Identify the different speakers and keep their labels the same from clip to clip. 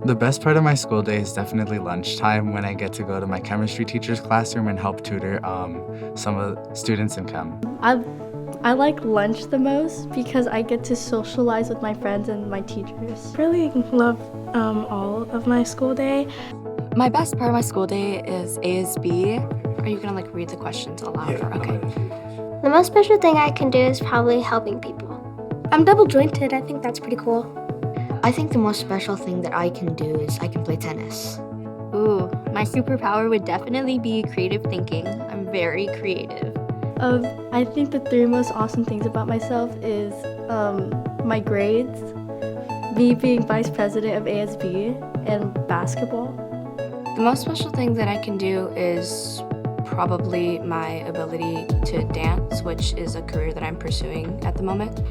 Speaker 1: The best part of my school day is definitely lunchtime when I get to go to my chemistry teacher's classroom and help tutor some of the students in chem.
Speaker 2: I like lunch the most because I get to socialize with my friends and my teachers.
Speaker 3: I really love all of my school day.
Speaker 4: My best part of my school day is ASB. Are you gonna read the questions aloud?
Speaker 1: Yeah,
Speaker 4: Okay.
Speaker 5: The most special thing I can do is probably helping people.
Speaker 3: I'm double jointed. I think that's pretty cool.
Speaker 6: I think the most special thing that I can do is I can play tennis.
Speaker 7: Ooh, my superpower would definitely be creative thinking. I'm very creative.
Speaker 2: I think the three most awesome things about myself is my grades, me being vice president of ASB, and basketball.
Speaker 4: The most special thing that I can do is probably my ability to dance, which is a career that I'm pursuing at the moment.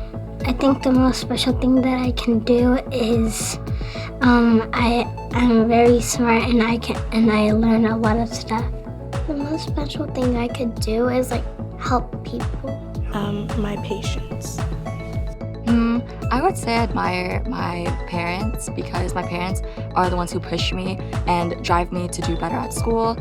Speaker 5: I think the most special thing that I can do is I'm very smart and I learn a lot of stuff. The most special thing I could do is help people.
Speaker 3: My patience.
Speaker 4: I would say I admire my parents because my parents are the ones who push me and drive me to do better at school.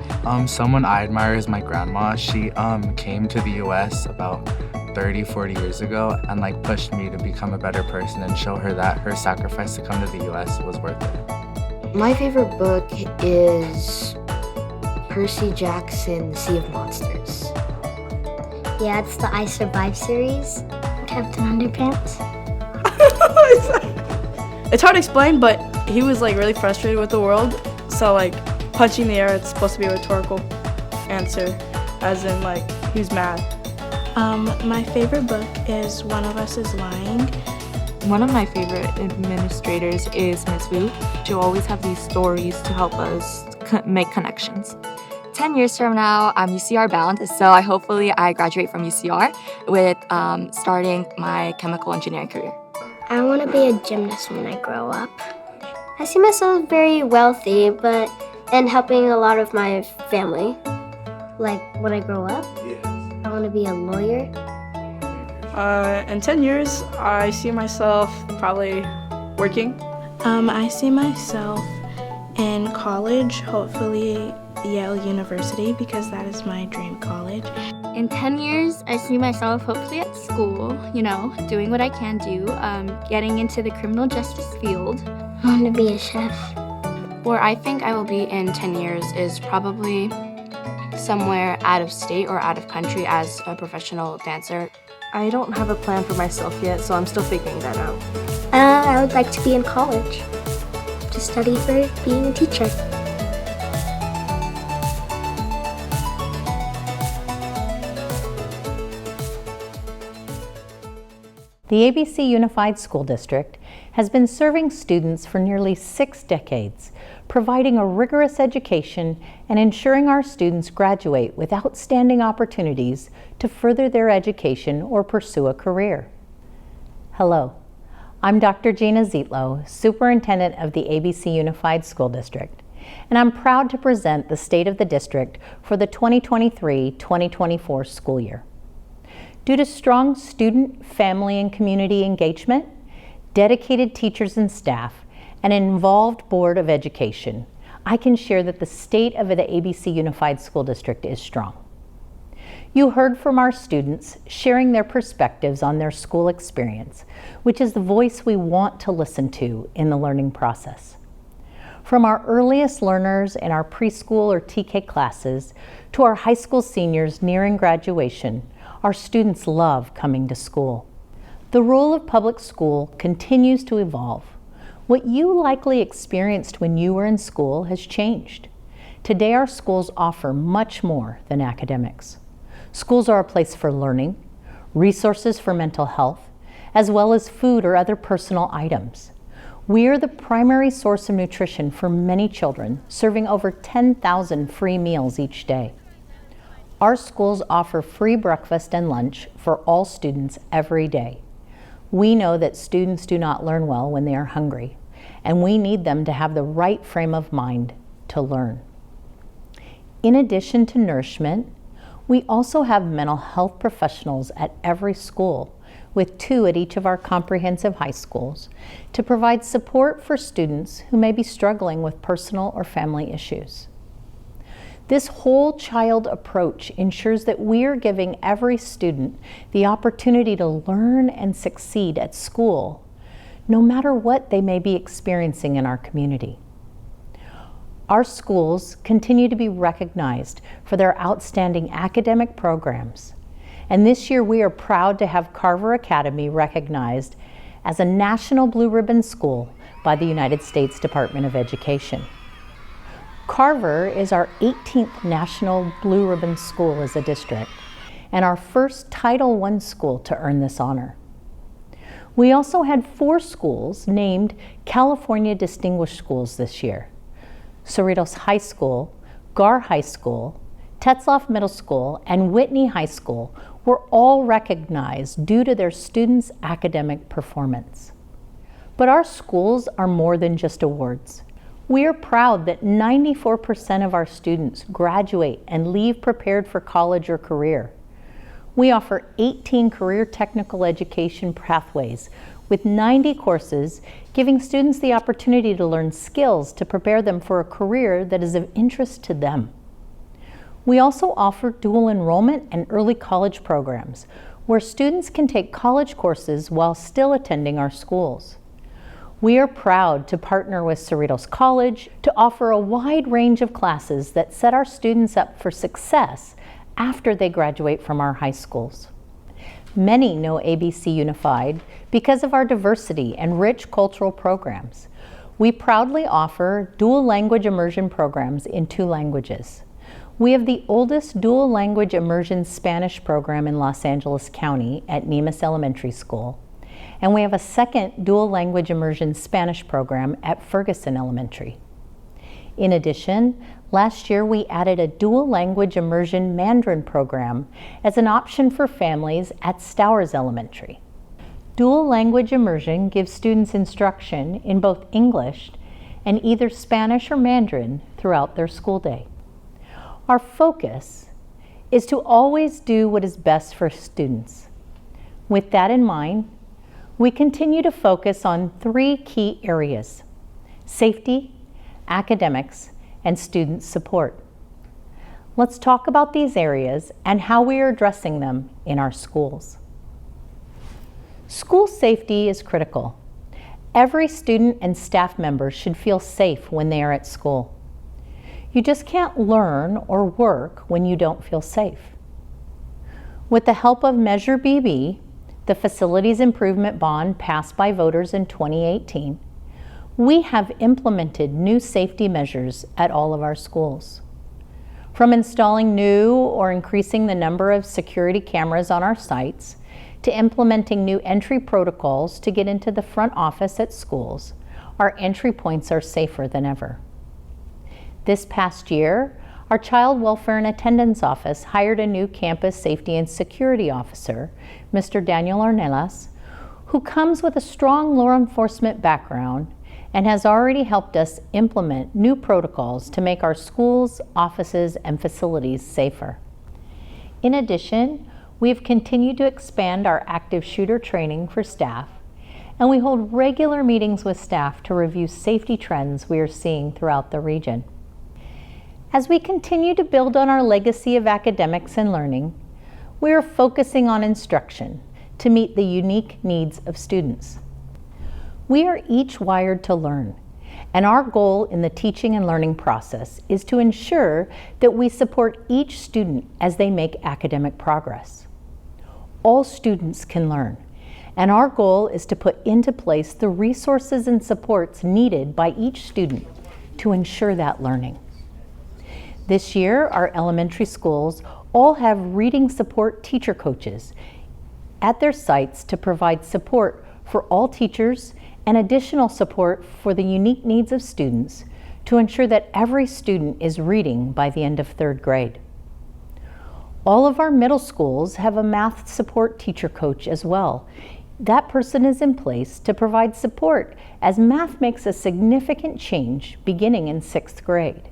Speaker 1: Someone I admire is my grandma. She came to the US about 30, 40 years ago and pushed me to become a better person and show her that her sacrifice to come to the US was worth it.
Speaker 6: My favorite book is Percy Jackson's Sea of Monsters.
Speaker 5: Yeah, it's the I Survive series. Captain Underpants.
Speaker 2: It's hard to explain, but he was really frustrated with the world. So punching the air, it's supposed to be a rhetorical answer, as in he was mad.
Speaker 3: My favorite book is One of Us is Lying.
Speaker 8: One of my favorite administrators is Ms. Wu. She'll always have these stories to help us make connections.
Speaker 4: 10 years from now, I'm UCR bound, so hopefully I graduate from UCR with starting my chemical engineering career.
Speaker 5: I want to be a gymnast when I grow up. I see myself very wealthy, and helping a lot of my family. When I grow up, I want to be a lawyer.
Speaker 2: In 10 years, I see myself probably working.
Speaker 3: I see myself in college, hopefully Yale University, because that is my dream college.
Speaker 7: In 10 years, I see myself hopefully at school, doing what I can do, getting into the criminal justice field.
Speaker 5: I want to be a chef.
Speaker 4: Where I think I will be in 10 years is probably somewhere out of state or out of country as a professional dancer.
Speaker 9: I don't have a plan for myself yet, so I'm still figuring that out.
Speaker 5: I would like to be in college to study for being a teacher.
Speaker 10: The ABC Unified School District has been serving students for nearly 6 decades, providing a rigorous education and ensuring our students graduate with outstanding opportunities to further their education or pursue a career. Hello, I'm Dr. Gina Zietlow, Superintendent of the ABC Unified School District, and I'm proud to present the state of the district for the 2023-2024 school year. Due to strong student, family, and community engagement, dedicated teachers and staff, and an involved Board of Education, I can share that the state of the ABC Unified School District is strong. You heard from our students sharing their perspectives on their school experience, which is the voice we want to listen to in the learning process. From our earliest learners in our preschool or TK classes to our high school seniors nearing graduation, our students love coming to school. The role of public school continues to evolve. What you likely experienced when you were in school has changed. Today our schools offer much more than academics. Schools are a place for learning, resources for mental health, as well as food or other personal items. We are the primary source of nutrition for many children, serving over 10,000 free meals each day. Our schools offer free breakfast and lunch for all students every day. We know that students do not learn well when they are hungry, and we need them to have the right frame of mind to learn. In addition to nourishment, we also have mental health professionals at every school with 2 at each of our comprehensive high schools, to provide support for students who may be struggling with personal or family issues. This whole child approach ensures that we are giving every student the opportunity to learn and succeed at school, no matter what they may be experiencing in our community. Our schools continue to be recognized for their outstanding academic programs, and this year we are proud to have Carver Academy recognized as a National Blue Ribbon School by the United States Department of Education. Carver is our 18th National Blue Ribbon School as a district, and our first Title I school to earn this honor. We also had 4 schools named California Distinguished Schools this year. Cerritos High School, Gar High School, Tetzlaff Middle School, and Whitney High School were all recognized due to their students' academic performance. But our schools are more than just awards. We are proud that 94% of our students graduate and leave prepared for college or career. We offer 18 career technical education pathways with 90 courses, giving students the opportunity to learn skills to prepare them for a career that is of interest to them. We also offer dual enrollment and early college programs, where students can take college courses while still attending our schools. We are proud to partner with Cerritos College to offer a wide range of classes that set our students up for success after they graduate from our high schools. Many know ABC Unified because of our diversity and rich cultural programs. We proudly offer dual language immersion programs in 2 languages. We have the oldest dual language immersion Spanish program in Los Angeles County at Nemus Elementary School, and we have a second dual language immersion Spanish program at Ferguson Elementary. In addition, last year we added a dual language immersion Mandarin program as an option for families at Stowers Elementary. Dual language immersion gives students instruction in both English and either Spanish or Mandarin throughout their school day. Our focus is to always do what is best for students. With that in mind, we continue to focus on 3 key areas: safety, academics, and student support. Let's talk about these areas and how we are addressing them in our schools. School safety is critical. Every student and staff member should feel safe when they are at school. You just can't learn or work when you don't feel safe. With the help of Measure BB, the Facilities Improvement Bond passed by voters in 2018, we have implemented new safety measures at all of our schools. From installing new or increasing the number of security cameras on our sites, to implementing new entry protocols to get into the front office at schools, our entry points are safer than ever. This past year, our Child Welfare and Attendance Office hired a new Campus Safety and Security Officer, Mr. Daniel Ornelas, who comes with a strong law enforcement background and has already helped us implement new protocols to make our schools, offices, and facilities safer. In addition, we have continued to expand our active shooter training for staff, and we hold regular meetings with staff to review safety trends we are seeing throughout the region. As we continue to build on our legacy of academics and learning, we are focusing on instruction to meet the unique needs of students. We are each wired to learn, and our goal in the teaching and learning process is to ensure that we support each student as they make academic progress. All students can learn, and our goal is to put into place the resources and supports needed by each student to ensure that learning. This year, our elementary schools all have reading support teacher coaches at their sites to provide support for all teachers and additional support for the unique needs of students to ensure that every student is reading by the end of 3rd grade. All of our middle schools have a math support teacher coach as well. That person is in place to provide support as math makes a significant change beginning in 6th grade.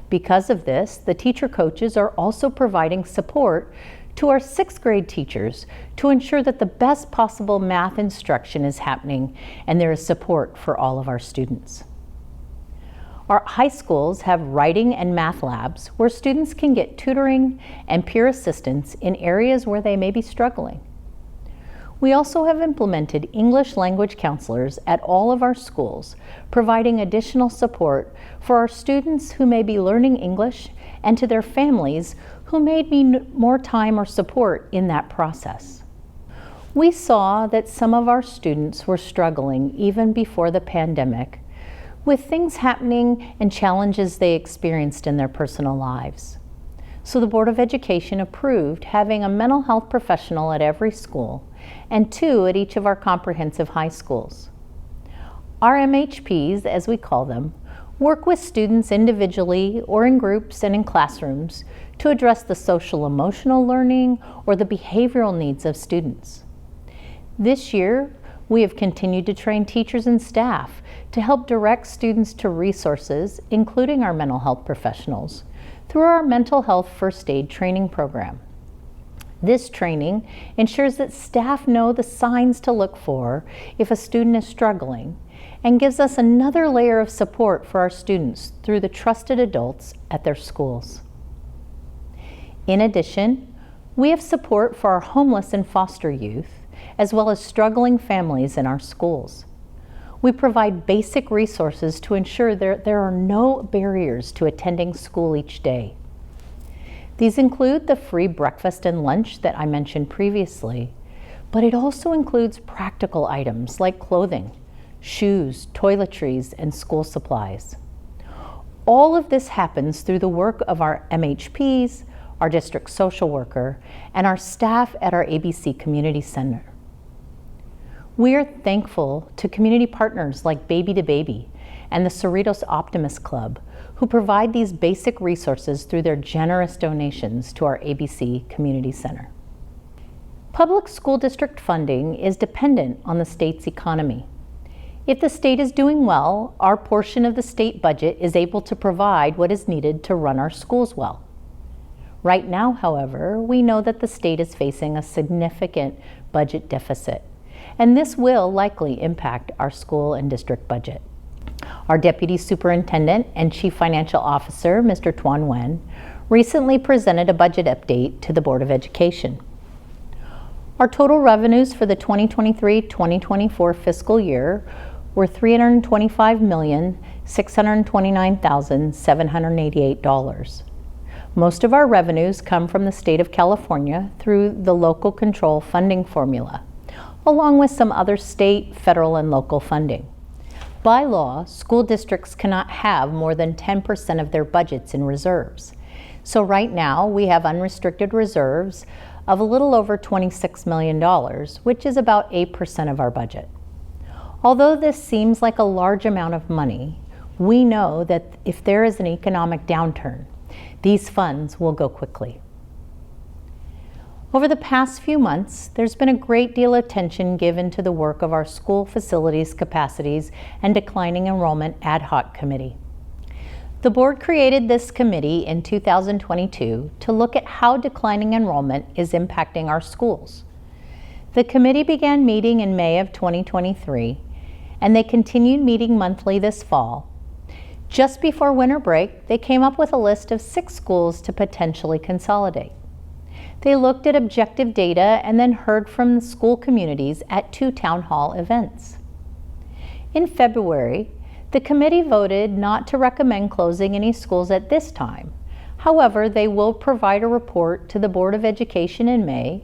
Speaker 10: Because of this, the teacher coaches are also providing support to our 6th grade teachers to ensure that the best possible math instruction is happening and there is support for all of our students. Our high schools have writing and math labs where students can get tutoring and peer assistance in areas where they may be struggling. We also have implemented English language counselors at all of our schools, providing additional support for our students who may be learning English and to their families who may need more time or support in that process. We saw that some of our students were struggling even before the pandemic with things happening and challenges they experienced in their personal lives. So the Board of Education approved having a mental health professional at every school and 2 at each of our comprehensive high schools. Our MHPs, as we call them, work with students individually or in groups and in classrooms to address the social emotional learning or the behavioral needs of students. This year, we have continued to train teachers and staff to help direct students to resources, including our mental health professionals, through our mental health first aid training program. This training ensures that staff know the signs to look for if a student is struggling and gives us another layer of support for our students through the trusted adults at their schools. In addition, we have support for our homeless and foster youth, as well as struggling families in our schools. We provide basic resources to ensure there are no barriers to attending school each day. These include the free breakfast and lunch that I mentioned previously, but it also includes practical items like clothing, shoes, toiletries, and school supplies. All of this happens through the work of our MHPs, our district social worker, and our staff at our ABC Community Center. We are thankful to community partners like Baby to Baby and the Cerritos Optimist Club, who provide these basic resources through their generous donations to our ABC Community Center. Public school district funding is dependent on the state's economy. If the state is doing well, our portion of the state budget is able to provide what is needed to run our schools well. Right now, however, we know that the state is facing a significant budget deficit, and this will likely impact our school and district budget. Our Deputy Superintendent and Chief Financial Officer, Mr. Tuan Nguyen, recently presented a budget update to the Board of Education. Our total revenues for the 2023-2024 fiscal year were $325,629,788. Most of our revenues come from the state of California through the local control funding formula, along with some other state, federal, and local funding. By law, school districts cannot have more than 10% of their budgets in reserves. So right now, we have unrestricted reserves of a little over $26 million, which is about 8% of our budget. Although this seems like a large amount of money, we know that if there is an economic downturn, these funds will go quickly. Over the past few months, there's been a great deal of attention given to the work of our school facilities capacities and declining enrollment ad hoc committee. The board created this committee in 2022 to look at how declining enrollment is impacting our schools. The committee began meeting in May of 2023, and they continued meeting monthly this fall. Just before winter break, they came up with a list of 6 schools to potentially consolidate. They looked at objective data and then heard from the school communities at 2 town hall events. In February, the committee voted not to recommend closing any schools at this time. However, they will provide a report to the Board of Education in May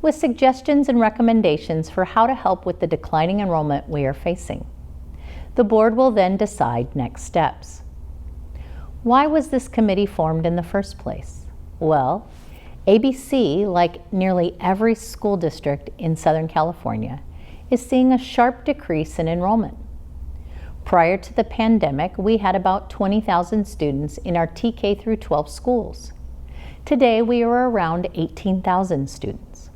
Speaker 10: with suggestions and recommendations for how to help with the declining enrollment we are facing. The board will then decide next steps. Why was this committee formed in the first place? Well, ABC, like nearly every school district in Southern California, is seeing a sharp decrease in enrollment. Prior to the pandemic, we had about 20,000 students in our TK through 12 schools. Today, we are around 18,000 students.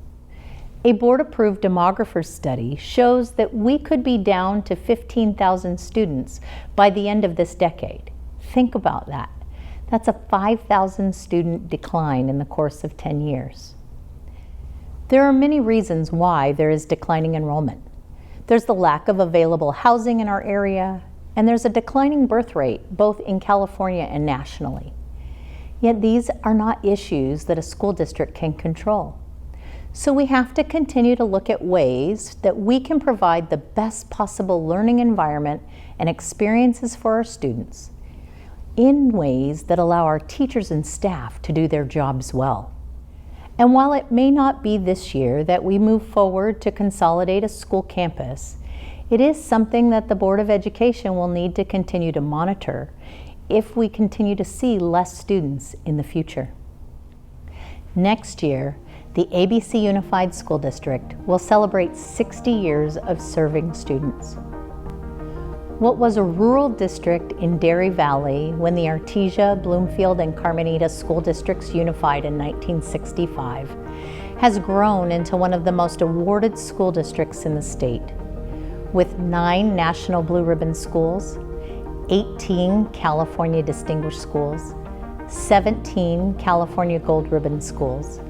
Speaker 10: A board-approved demographer study shows that we could be down to 15,000 students by the end of this decade. Think about that. That's a 5,000 student decline in the course of 10 years. There are many reasons why there is declining enrollment. There's the lack of available housing in our area, and there's a declining birth rate both in California and nationally. Yet these are not issues that a school district can control. So we have to continue to look at ways that we can provide the best possible learning environment and experiences for our students in ways that allow our teachers and staff to do their jobs well. And while it may not be this year that we move forward to consolidate a school campus, it is something that the Board of Education will need to continue to monitor if we continue to see less students in the future. Next year, the ABC Unified School District will celebrate 60 years of serving students. What was a rural district in Dairy Valley when the Artesia, Bloomfield, and Carmenita school districts unified in 1965 has grown into one of the most awarded school districts in the state, with 9 National Blue Ribbon schools, 18 California Distinguished Schools, 17 California Gold Ribbon schools.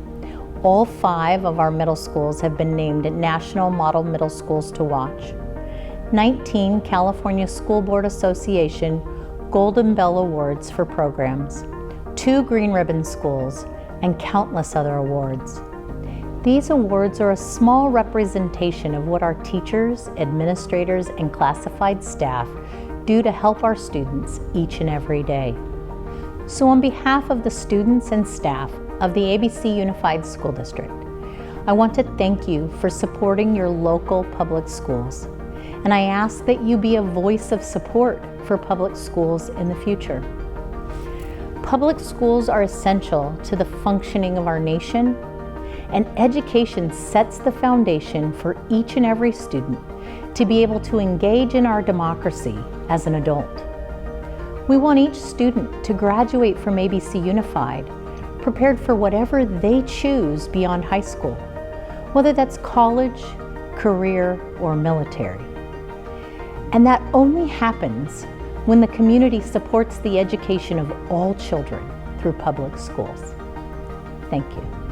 Speaker 10: All 5 of our middle schools have been named National Model Middle Schools to Watch. 19 California School Board Association Golden Bell Awards for programs, 2 Green Ribbon schools, and countless other awards. These awards are a small representation of what our teachers, administrators, and classified staff do to help our students each and every day. So on behalf of the students and staff of the ABC Unified School District, I want to thank you for supporting your local public schools. And I ask that you be a voice of support for public schools in the future. Public schools are essential to the functioning of our nation, and education sets the foundation for each and every student to be able to engage in our democracy as an adult. We want each student to graduate from ABC Unified prepared for whatever they choose beyond high school, whether that's college, career, or military. And that only happens when the community supports the education of all children through public schools. Thank you.